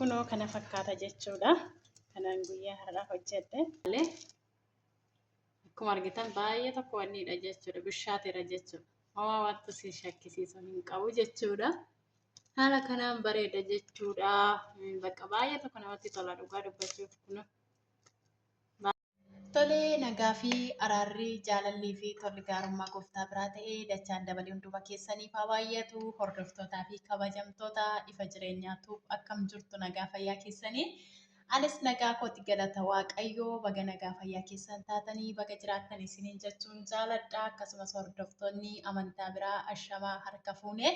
kunoo kana fakkaata jechuudha. Kanaan guyyaa har'aa hojjedhe. Akkuma argitan baay'ee tokko wanniidha jechuudha. Bishaateera jechuudha. Homaa wanti si shakkisiisu hin qabu jechuudha. Haala kanaan bareeda jechuudha. Bakka baay'ee tokko namatti tola dhugaa dubbachuuf kunoo. Tolee, nagaa fi araarri jaalallii fi tolli gaarummaa gooftaa biraa ta'ee dachaan dabalee hunduma keessaniif haa baay'atu. Hordoftootaa fi kabajamtoota ifa jireenyaatuuf akkam jirtu nagaa fayyaa keessanii. Anis nagaa kooti galata waaqayyoo baga nagaa fayyaa keessan taatanii baga jiraattan isiniin jechuun jaaladha. Akkasumas hordoftoonni amantaa biraa ashamaa harka fuunee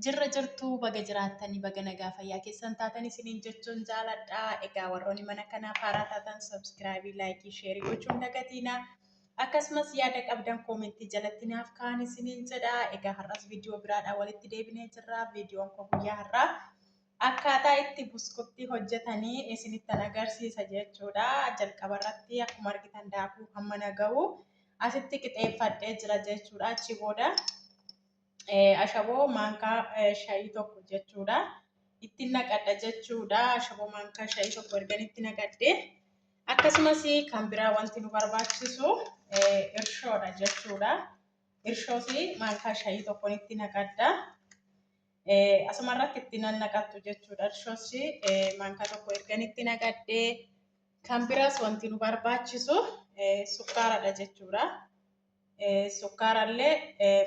jirra jirtu baga jiraatanii baga nagaa fayyaa keessan taatan isiniin jechuun jaaladha. Egaa warroonni mana kanaaf haaraa taatan subscribe, like, share gochuun dagatiina. Akkasumas yaada qabdan koomentii jalatti naaf kaan isiniin jedha. Egaa har'as viidiyoo biraadhaan walitti deebinee jirra. Viidiyoon koo guyyaa har'aa akkaataa itti buskutti hojjetanii isinitti agarsiisa jechuudha. Jalqaba irratti akkuma argitan daakuu hamma naga'u asitti qixeeffadhee jira jechuudha. Achi booda ashaboo maankaa shayii tokko jechuudha. Itti naqadha jechuudha. Ashaboo maankaa shayii tokko ergan itti naqadhee akkasumas kan biraa wanti nu barbaachisu irshoodha jechuudha. Irshoos maankaa shayii tokkoon itti naqadha. Asumarratti itti naqattu jechuudha. Irshoos maankaa tokko ergan itti naqadhee kan biraas wanti nu barbaachisu sukkaaradha jechuudha. Sukkaarallee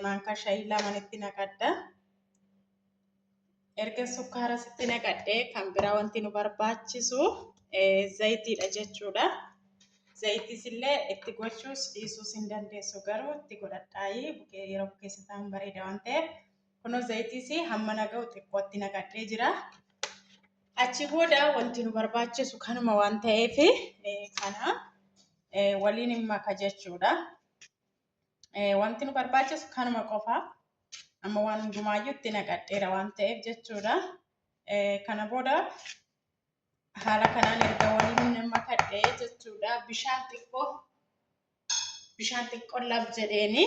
maankaa shayii lamaan itti naqadha. Erga sukkaara itti naqadhee kan biraa wanti nu barbaachisu zayitiidha jechuudha. Zayitiis illee itti gochuus dhiisuus hin dandeessu garuu itti godhadhaayi yeroo bukeessitaan bareeda waan ta'eef kunoo zayitiis hamma naga'u xiqqootti naqadhee jira. Achi booda wanti nu barbaachisu kanuma waan ta'eef kana waliin hin maka jechuudha. Wanti nu barbaachisu kanuma qofa. Amma waan hundumaayyuu itti naqadheera waan ta'eef jechuudha. Kana booda haala kanaan erga waliin makadhee jechuudha. Bishaan xiqqoo lab jedheeni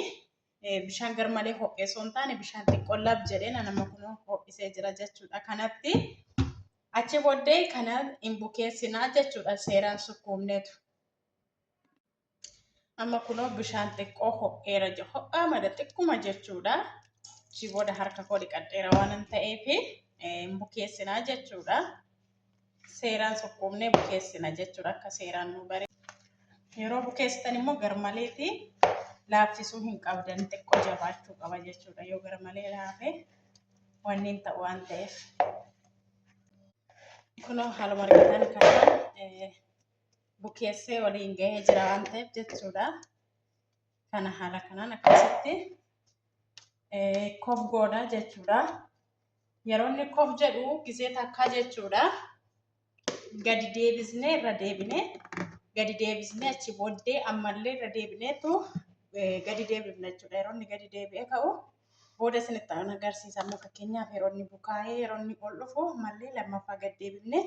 bishaan garmalee ho'ee osoo hin taane bishaan xiqqoo lab jedheen nama kun ho'isee jira jechuudha. Kanatti achi booddee kana hin bukeessinaa jechuudha. Seeraan sukkuumneetu. Amma kunoo bishaan xiqqoo ho'eera ho'aa mada xiqquma jechuudha. Achi booda harka koo dhiqadheera waan ta'eef hin bukeessinaa jechuudha. Seeraan sukkuumnee bukeessina jechuudha akka seeraan nu bare. Yeroo bukeessitan immoo garmaleeti laaffisuu hin qabdan xiqqoo jabaachuu qaba jechuudha. Yoo garmalee laafee wanni hin ta'u waan ta'eef. Kunoo haaluma argitan kana bukeessee waliin gahee jira waan ta'eef jechuudha. Kana haala kanaan akkasitti kof godha jechuudha. Yeroo inni kof jedhu gisee takkaa jechuudha. Gadi deebisnee irra deebinee gadi deebisnee achi booddee ammallee irra deebineetu gadi deebifna jechuudha. Yeroo inni gadi deebi'ee ka'u booda isinitti agarsiisa. Amma fakkeenyaaf yeroo inni bukaa'ee yeroo inni ol dhufu ammallee lammaffaa gadi deebifnee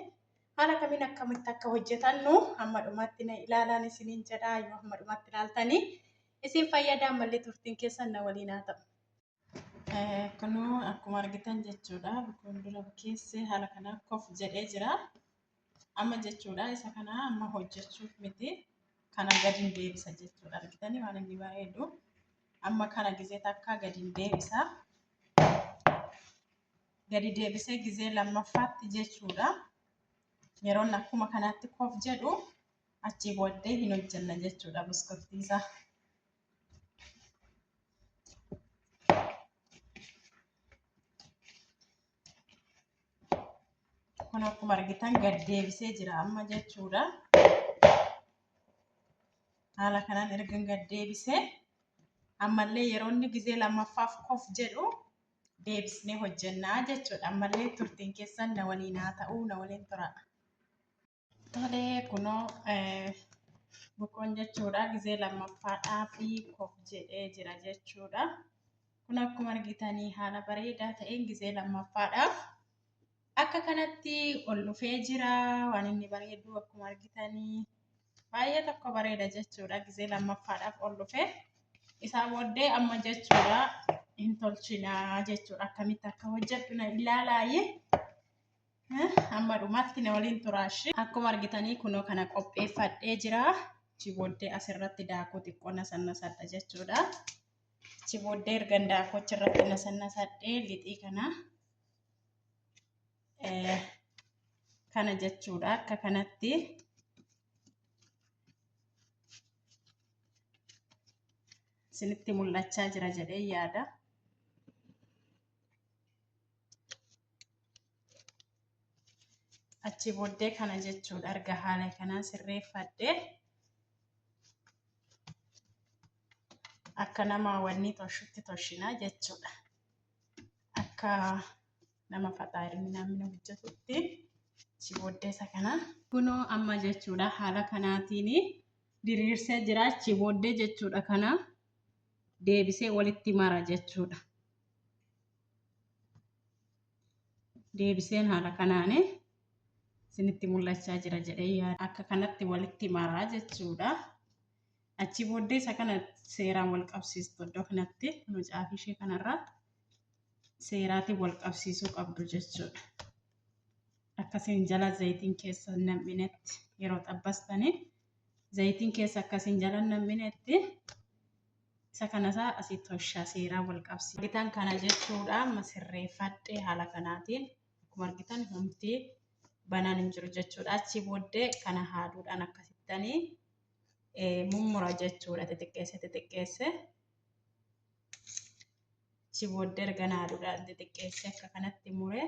haala kamiin akkamitti akka hojjetannu hamma dhumaatti na ilaalaan isiniin jedha. Yoo hamma dhumaatti ilaaltanii isin fayyada. Ammallee turtiin keessan na waliin haa ta'u. Kunoo akkuma argitan jechuudha. Fuuldura bukeessee haala kanaan kof jedhee jira. Amma jechuudha isa kana amma hojjechuuf miti. Kana gadi deebisa jechuudha. Argitanii waan inni bareedu. Amma kana gisee takka gadi deebisa. Gadi deebisee gisee lammaffaatti jechuudha. Yeroon akkuma kanatti kof jedhu achi booddee hin hojjenna jechuudha buskuttiisa. Kun akkuma argitan gad deebisee jira amma jechuudha. Haala kanaan erga gad deebisee ammallee yeroo inni gisee lammaffaaf kof jedhu deebisnee hojjennaa jechuudha. Ammallee turtiin keessan na waliin haa ta'u na waliin tura. Tolee kunoo bukoon jechuudha gisee lammaffaadhaa fi kof jedhee jira jechuudha. Kun akkuma argitanii haala bareedaa ta'een gisee lammaffaadhaaf akka kanatti ol dhufee jira. Waan inni bareedu akkuma argitanii baay'ee tokko bareeda jechuudha. Gisee lammaffaadhaaf ol dhufee isaa booddee amma jechuudha hin tolchinaa jechuudha. Akkamitti akka hojjedhu na ilaalaayi. Amma dhumaatti na waliin turaashi. Akkuma argitanii kunoo kana qopheeffadhee jira. Achi booddee asirratti daakuu xiqqoo nasannasadha jechuudha. Achi booddee erga daakuu achirratti nasannasadhee lixii kana jechuudha. Akka kanatti isinitti mul'achaa jira jedhee yaada. Achi booddee kana jechuudha. Erga haala kanaan sirreeffadhee akka nama wanni toshutti toshinaa jechuudha. Akka nama faxaarii namni hojjetutti achi booddee isa kana kunoo amma jechuudha haala kanaatiin diriirsee jira. Achi booddee jechuudha kana deebisee walitti mara jechuudha. Deebiseen haala kanaan isinitti mul'achaa jira jedhee yaada. Akka kanatti walitti maraa jechuudha. Achi booddee isa kana seeraan wal qabsiistu iddoo kanatti mucaafii ishee kanarra seeraatiin wal qabsiisuu qabdu jechuudha. Akkasiin jala zayitiin keessa nam'inetti yeroo xabbastanii zayitiin keessa akkasiin jala nam'inetti isa kanasaa asii toshaa seeraan wal qabsiisu. Argitan kana jechuudha. Amma sirreeffadhee haala kanaatiin akkuma argitan humti banaan hin jiru jechuudha. Achi booddee kana haaduudhaan akkasittanii mummura jechuudha. Xixiqqeesse achi booddee erga haaduudhaan xixiqqeesse akka kanatti muree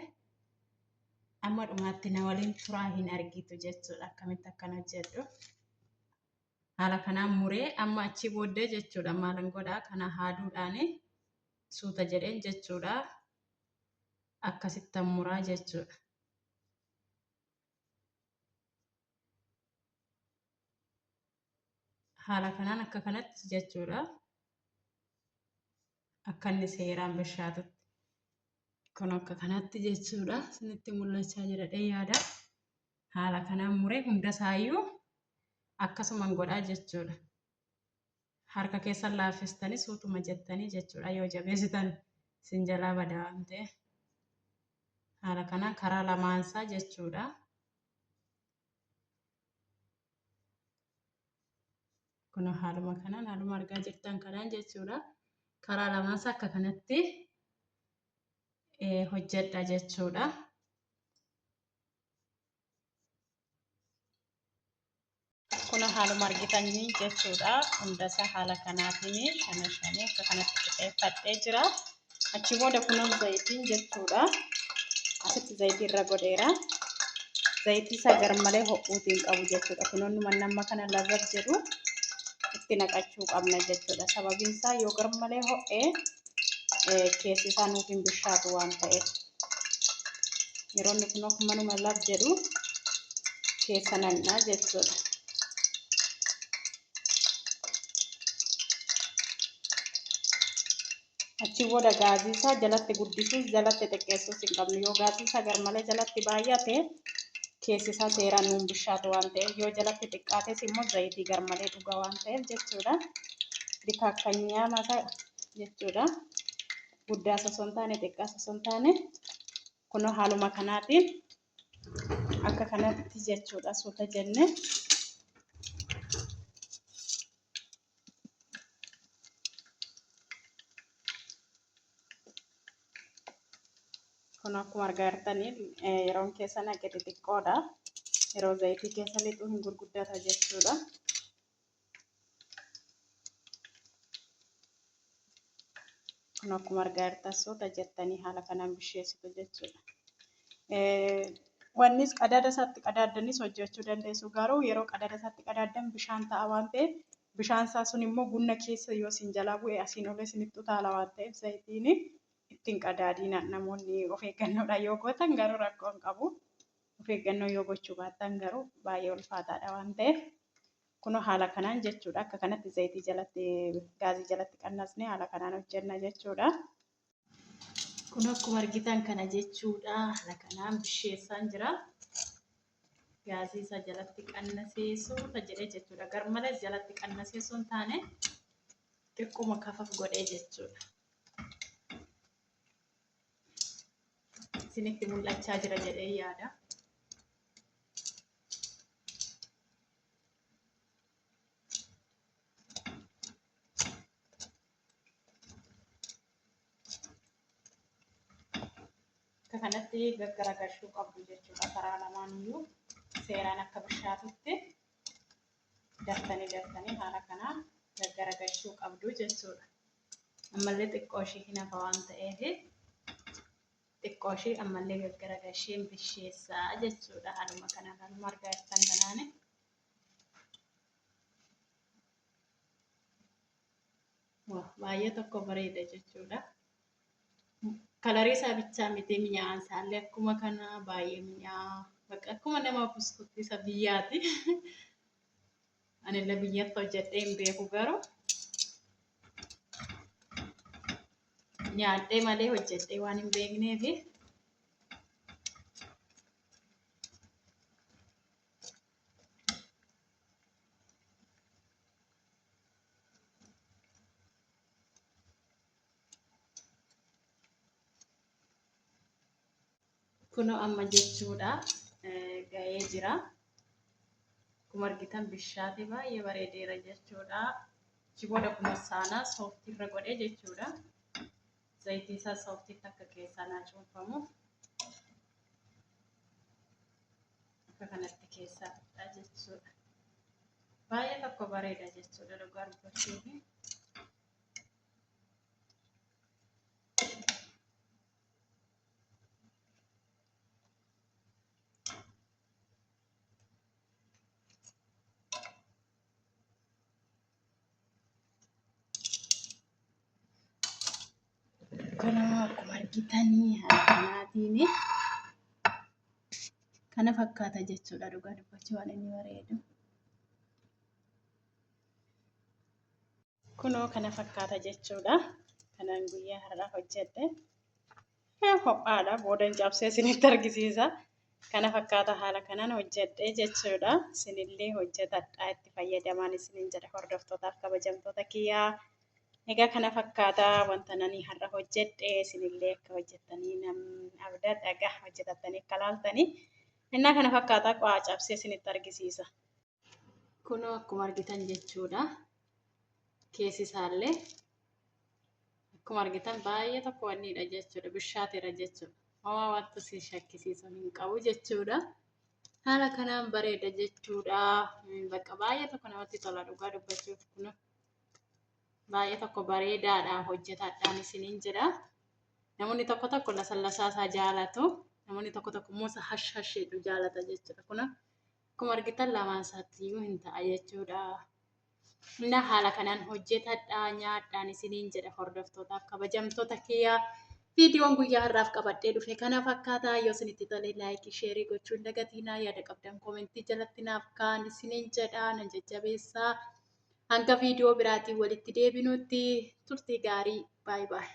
amma dhumaatti na waliin turaa hin argitu jechuudha. Akkamitti akkana hojjedhu haala kanaan muree amma achi booddee jechuudha maalan godhaa kana haaduudhaan suuta jedheen jechuudha. Akkasittan muraa jechuudha. Haala kanaan akka kanatti jechuudha. Akka inni seeraan bishaatutti kun akka kanatti jechuudha. Isinitti mul'achaa jira yaada. Haala kanaan muree hundasaayyuu akkasuman godhaa jechuudha. Harka keessan laaffistanii suutuma jettanii jechuudha. Yoo jabeessitan isin jalaa badaa waan ta'eef haala kanaan karaa lamaansaa jechuudha. Kun haaluma kanaan haaluma argaa jirtan kanaan jechuudha. Karaa lamaansaa akka kanatti hojjedha jechuudha. Kun haaluma argitanii jechuudha. Hundasaa haala kanaatiin shanii akka kanatti qixeeffadhee jira. Achi booda kunuun zayitiin jechuudha. Asitti zayitii irra godheera. Zayitii isaa garmalee ho'uutiin qabu jechuudha. Kunuun nama kana lazzaf jedhu itti naqachuu qabna jechuudha. Sababiin isaa yoo garmalee ho'ee keessi isaa nuuf hin bishaatu waan ta'eef yeroo inni kun manuma laaf jedhu keessa naqnaa jechuudha. Achi booda gaazii isaa jalatti guddisuus jalatti xiqqeessuus hin qabnu. Yoo gaazii isaa garmalee jalatti baay'ate keessi isaa seeraan nuun bishaatu waan ta'eef yoo jalatti xiqqaates immoo zayitii garmalee dhuga waan ta'eef jechuudha. Dikaakkanyaa masa jechuudha. Guddaas osoo hin taane xiqqaas osoo hin taane kun haaluma kanaatiin akka kanatti jechuudha. Suuta jenne kun akkuma argaa jirtanii yeroon keessa naqe xixiqqoodha. Yeroo zayitii keessa lixu hin gurguddata jechuudha. Kun akkuma argaa jirtan suuta jettanii haala kanaan bisheessitu jechuudha. Wannis qadaada isaatti qadaaddanis hojjechuu dandeessu. Garuu yeroo qadaada isaatti qadaaddan bishaan ta'a waan ta'eef bishaan isaa sun immoo gunna keessa yoo isin jalaa bu'e asiin ol isinitti utaala waan ta'eef zayitiin ittiin qadaadiina namoonni of eeggannoodhaan yoo gootan garuu rakkoo hin qabu. Of eeggannoo yoo gochuu baattan garuu baay'ee ulfaataadha waan ta'eef kun haala kanaan jechuudha. Akka kanatti zayitii jalatti gaazii jalatti qannasnee haala kanaan hojjenna jechuudha. Kun akkuma argitan kana jechuudha. Haala kanaan bisheessaan jira. Gaazii isa jalatti qannaseessu jedhee jechuudha. Garmalee jalatti qannaseessu hin taane xiqquma kafaf godhee jechuudha. isinitti mul'achaa jira jedhee yaada. Akka kanatti gaggaragalchuu qabdu jechuudha. Karaa lamaan iyyuu seeraan akka bishaatutti daftanii haala kanaan gaggaragalchuu qabdu jechuudha. Ammallee xiqqoo ishee hin hafa waan ta'eef xiqqoo ishee ammallee gaggaragalcheen bisheessaa jechuudha. Haaluma kanaan haaluma argaa jirtan kanaan baay'ee tokko bareeda jechuudha. Kalarii isaa bichaa miti mi'aan isaallee akkuma kana baay'ee mi'aa bakka akkuma nama buskutti isa biyyaati. Anillee biyyatti hojjedhee hin beeku garuu nyaadhee malee hojjedhee waan hin beekneef kunoo amma jechuudha ga'ee jira. Akkuma argitan bishaate baay'ee bareedeera jechuudha. Jiboodha kuma saanaa sooftii irra godhee jechuudha. Zayitii isaa sooftiitti akka keessaa naa cuunfamuuf akka kanatti keessaa fudhaa jechuudha. Baay'ee tokko bareeda jechuudha dhugaa dubbachuuf. Kunoo akkuma argitanii haala kanaatiin kana fakkaata jechuudha dhugaa dubbachuu waan inni bareedu. Kunoo kana fakkaata jechuudha. Kanaan guyyaa har'aa hojjedhe. Ho'aadha boodan cabsee isinitti argisiisa. Kana fakkaata haala kanaan hojjedhe jechuudha. Isinillee hojjetadhaa itti fayyadamaan isinin jedha hordoftootaaf kabajamtoota kiyyaa. Egaa kana fakkaata wanta nani har'a hojjedhe isinillee akka hojjettanii abdadha egaa hojjetattanii akka laaltanii innaa kana fakkaata qo'aa cabsee isinitti argisiisa. Kunoo akkuma argitan jechuudha. Keessi isaallee akkuma argitan baay'ee tokko wanniidha jechuudha. Bishaateera jechuudha. Homaa wanta si shakkisiisu hin qabu jechuudha. Haala kanaan bareeda jechuudha. Bakka baay'ee tokko namatti tola dhugaa dubbachuuf kunoo. Baay'ee tokko bareedaadha hojjetadhaan isiniin jedha. Namoonni tokko tokko lasallasaasaa jaalatu. Namoonni tokko tokko immoo hashhasheedhu jaalata jechuudha. Kun akkuma argitan lamaan isaatiiyyuu hin ta'a jechuudha. Innaa haala kanaan hojjetadhaa nyaadhaan isiniin jedha hordoftootaaf kabajamtoota kiyyaa. Viidiyoon guyyaa har'aaf qabadhee dhufe kana fakkaata. Yoo isinitti tole laayikii sheerii gochuu hin dagatinaa. Yaada qabdan koomentii jalatti naaf kaa'aa isiniin jedha nan jajjabeessaa. Hanga viidiyoo biraatiin walitti deebinutti turtii gaarii. Baay baay.